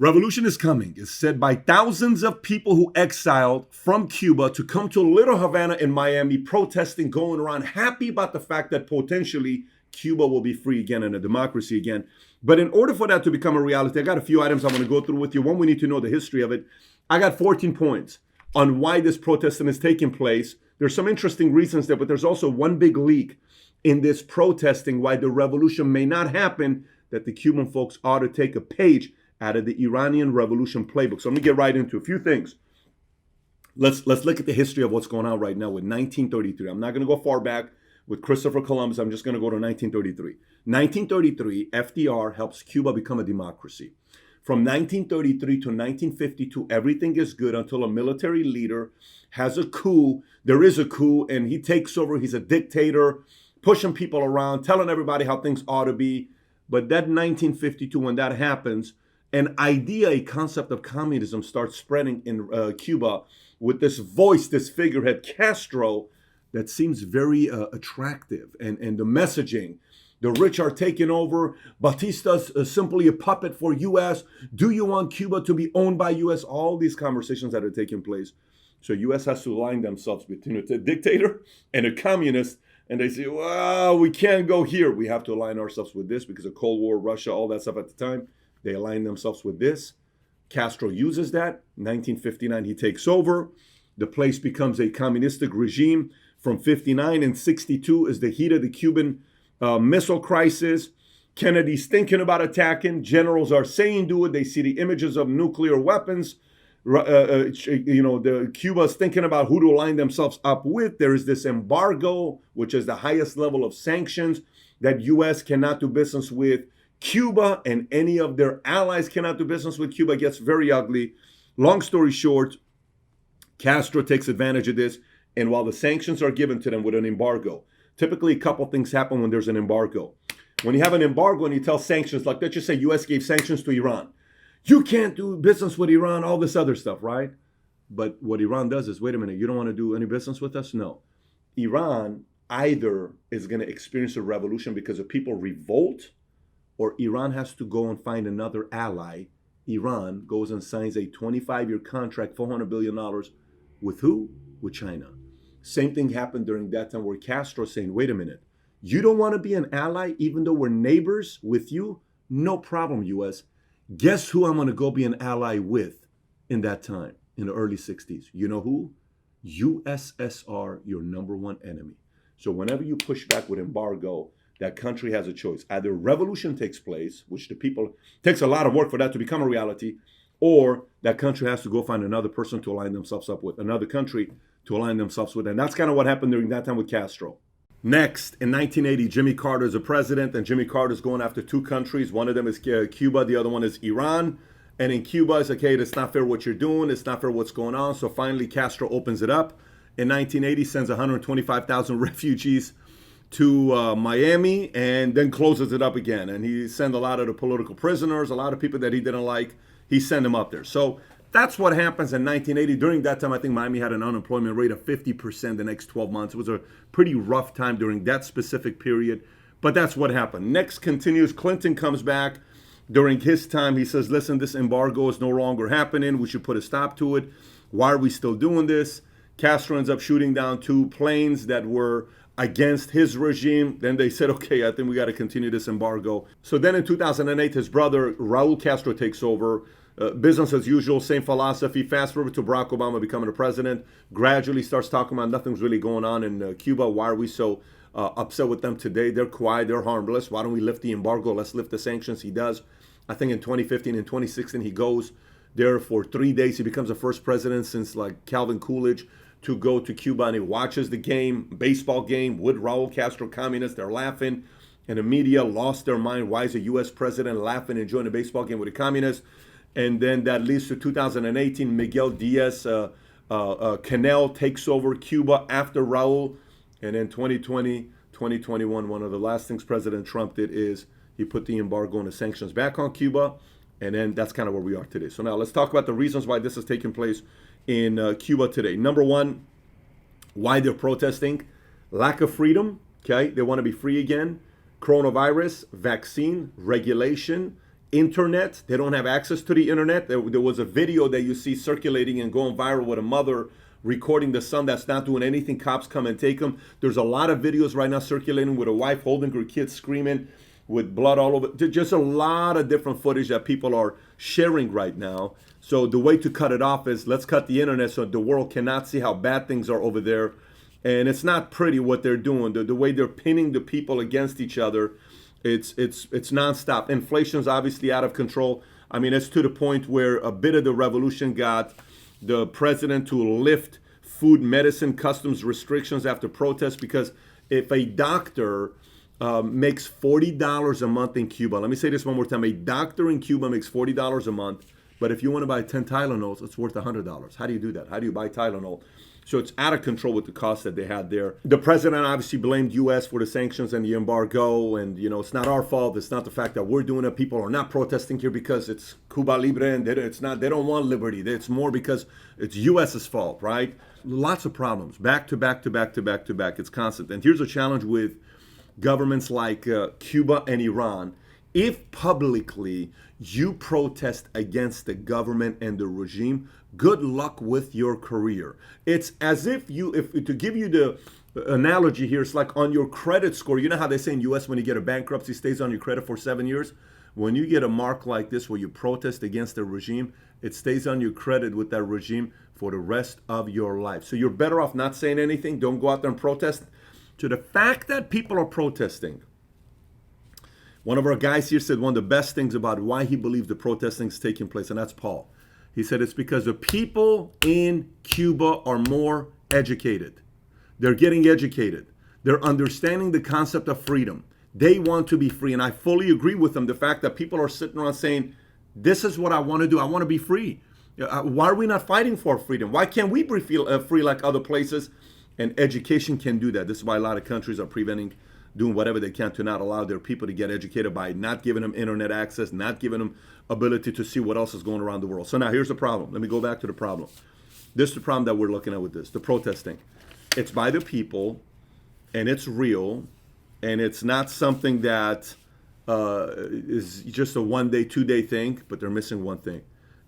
Revolution is coming. It's said by thousands of people who exiled from Cuba to come to Little Havana in Miami, protesting, going around, happy about the fact that potentially Cuba will be free again and a democracy again. But in order for that to become a reality, I got a few items I want to go through with you. One, we need to know the history of it. I got 14 points on why this protesting is taking place. There's some interesting reasons there, but there's also one big leak in this protesting why the revolution may not happen, that the Cuban folks ought to take a page out of the Iranian Revolution playbook. So let me get right into a few things. Let's look at the history of what's going on right now with 1933. I'm not going to go far back with Christopher Columbus. I'm just going to go to 1933. 1933, FDR helps Cuba become a democracy. From 1933 to 1952, everything is good until a military leader has a coup. There is a coup, and he takes over. He's a dictator, pushing people around, telling everybody how things ought to be. But that 1952, when that happens, an idea, a concept of communism starts spreading in Cuba with this voice, this figurehead, Castro, that seems very attractive. And the messaging, the rich are taking over. Batista's simply a puppet for U.S. Do you want Cuba to be owned by U.S.? All these conversations that are taking place. So U.S. has to align themselves between a dictator and a communist. And they say, well, we can't go here. We have to align ourselves with this because of Cold War, Russia, all that stuff at the time. They align themselves with this. Castro uses that. 1959, he takes over. The place becomes a communistic regime. From 59 and 62 is the heat of the Cuban missile crisis. Kennedy's thinking about attacking. Generals are saying do it. They see the images of nuclear weapons. The Cuba's thinking about who to align themselves up with. There is this embargo, which is the highest level of sanctions that U.S. cannot do business with Cuba, and any of their allies cannot do business with Cuba. It gets very ugly. Long story short, Castro takes advantage of this, and while the sanctions are given to them with an embargo, typically a couple things happen when there's an embargo. When you have an embargo and you tell sanctions, like let's just say U.S. gave sanctions to Iran. You can't do business with Iran, all this other stuff, right? But what Iran does is, wait a minute, you don't want to do any business with us? No. Iran either is going to experience a revolution because of people revolt, or Iran has to go and find another ally. Iran goes and signs a 25-year contract, $400 billion. With who? With China. Same thing happened during that time where Castro saying, wait a minute, you don't want to be an ally even though we're neighbors with you? No problem, U.S. Guess who I'm going to go be an ally with in that time, in the early 60s? You know who? USSR, your number one enemy. So whenever you push back with embargo, that country has a choice. Either revolution takes place, which the people, takes a lot of work for that to become a reality, or that country has to go find another person to align themselves up with, another country to align themselves with. And that's kind of what happened during that time with Castro. Next, in 1980, Jimmy Carter is a president, and Jimmy Carter is going after two countries. One of them is Cuba, the other one is Iran. And in Cuba, it's like, hey, it's not fair what you're doing. It's not fair what's going on. So finally, Castro opens it up. In 1980, sends 125,000 refugees to Miami, and then closes it up again. And he sent a lot of the political prisoners, a lot of people that he didn't like, he sent them up there. So that's what happens in 1980. During that time, I think Miami had an unemployment rate of 50% the next 12 months. It was a pretty rough time during that specific period, but that's what happened. Next continues, Clinton comes back. During his time, he says, listen, this embargo is no longer happening. We should put a stop to it. Why are we still doing this? Castro ends up shooting down two planes that were against his regime. Then they said, okay, I think we got to continue this embargo. So then in 2008, his brother Raul Castro takes over. Business as usual, same philosophy. Fast forward to Barack Obama becoming the president. Gradually starts talking about nothing's really going on in Cuba. Why are we so upset with them today? They're quiet, they're harmless. Why don't we lift the embargo? Let's lift the sanctions. He does. I think in 2015 and 2016, he goes there for 3 days. He becomes the first president since like Calvin Coolidge to go to Cuba, and he watches the game, baseball game with Raul Castro, communists. They're laughing, and the media lost their mind. Why is a U.S. president laughing and enjoying a baseball game with a communist? And then that leads to 2018, Miguel Diaz-Canel takes over Cuba after Raul. And then 2020, 2021, one of the last things President Trump did is he put the embargo and the sanctions back on Cuba. And then that's kind of where we are today. So now let's talk about the reasons why this is taking place in Cuba today. Number one, why they're protesting: lack of freedom. Okay, they want to be free again. Coronavirus, vaccine, regulation, internet. They don't have access to the internet. There was a video that you see circulating and going viral with a mother recording the son that's not doing anything. Cops come and take him. There's a lot of videos right now circulating with a wife holding her kids screaming with blood all over. There's just a lot of different footage that people are sharing right now. So the way to cut it off is let's cut the internet so the world cannot see how bad things are over there. And it's not pretty what they're doing. The way they're pinning the people against each other, it's nonstop. Inflation's obviously out of control. I mean, it's to the point where a bit of the revolution got the president to lift food, medicine, customs restrictions after protests, because if a doctor makes $40 a month in Cuba, let me say this one more time, a doctor in Cuba makes $40 a month, but if you want to buy 10 Tylenols, it's worth $100. How do you do that? How do you buy Tylenol? So it's out of control with the cost that they had there. The president obviously blamed U.S. for the sanctions and the embargo, and it's not our fault. It's not the fact that we're doing it. People are not protesting here because it's Cuba Libre, and they don't want liberty. It's more because it's U.S.'s fault, right? Lots of problems, back to back to back to back to back. It's constant. And here's a challenge with governments like Cuba and Iran. If publicly you protest against the government and the regime, good luck with your career. It's as if to give you the analogy here, it's like on your credit score. You know how they say in U.S. when you get a bankruptcy, stays on your credit for 7 years? When you get a mark like this where you protest against the regime, it stays on your credit with that regime for the rest of your life. So you're better off not saying anything. Don't go out there and protest. To the fact that people are protesting, one of our guys here said one of the best things about why he believes the protesting is taking place, and that's Paul. He said it's because the people in Cuba are more educated. They're getting educated. They're understanding the concept of freedom. They want to be free, and I fully agree with them. The fact that people are sitting around saying, this is what I want to do. I want to be free. Why are we not fighting for freedom? Why can't we be free like other places? And education can do that. This is why a lot of countries are doing whatever they can to not allow their people to get educated by not giving them internet access, not giving them ability to see what else is going around the world. So now here's the problem. Let me go back to the problem. This is the problem that we're looking at with this, the protesting. It's by the people, and it's real, and it's not something that is just a 1 day, 2 day thing, but they're missing one thing.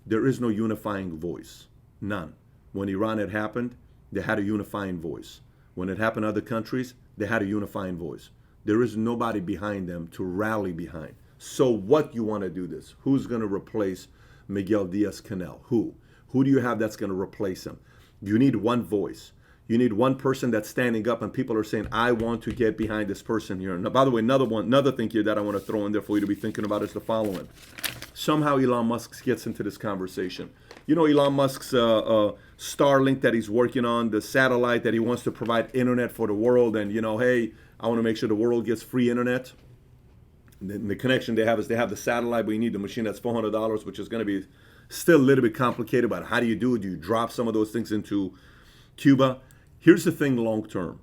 There is no unifying voice. None. When Iran had happened, they had a unifying voice. When it happened in other countries, they had a unifying voice. There is nobody behind them to rally behind. So what you want to do this? Who's going to replace Miguel Diaz-Canel? Who? Who do you have that's going to replace him? You need one voice. You need one person that's standing up and people are saying, I want to get behind this person here. And by the way, another thing here that I want to throw in there for you to be thinking about is the following. Somehow Elon Musk gets into this conversation. You know Elon Musk's Starlink that he's working on, the satellite that he wants to provide internet for the world. And, hey, I want to make sure the world gets free internet. And the connection they have is they have the satellite, but you need the machine that's $400, which is going to be still a little bit complicated. But how do you do it? Do you drop some of those things into Cuba? Here's the thing long term.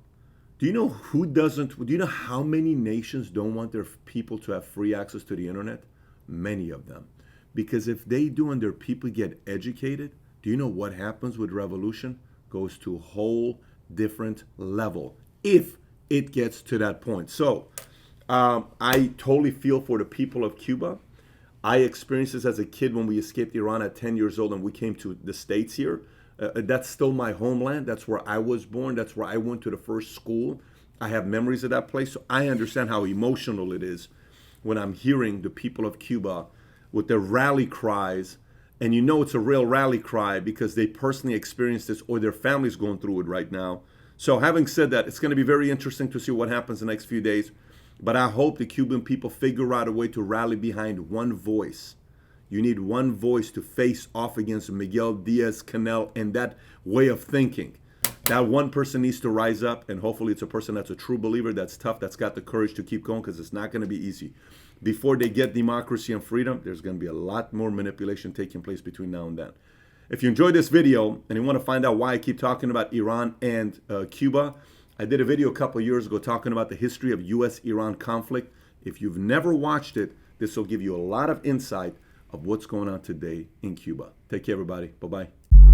Do you know how many nations don't want their people to have free access to the internet? Many of them. Because if they do and their people get educated, do you know what happens with revolution? Goes to a whole different level if it gets to that point. So I totally feel for the people of Cuba. I experienced this as a kid when we escaped Iran at 10 years old and we came to the States here. That's still my homeland. That's where I was born. That's where I went to the first school. I have memories of that place. So I understand how emotional it is when I'm hearing the people of Cuba with their rally cries. And it's a real rally cry because they personally experienced this or their family's going through it right now. So having said that, it's going to be very interesting to see what happens the next few days. But I hope the Cuban people figure out a way to rally behind one voice. You need one voice to face off against Miguel Diaz-Canel and that way of thinking. That one person needs to rise up, and hopefully it's a person that's a true believer, that's tough, that's got the courage to keep going, because it's not going to be easy. Before they get democracy and freedom, there's going to be a lot more manipulation taking place between now and then. If you enjoyed this video and you want to find out why I keep talking about Iran and Cuba, I did a video a couple of years ago talking about the history of U.S.-Iran conflict. If you've never watched it, this will give you a lot of insight of what's going on today in Cuba. Take care, everybody. Bye-bye.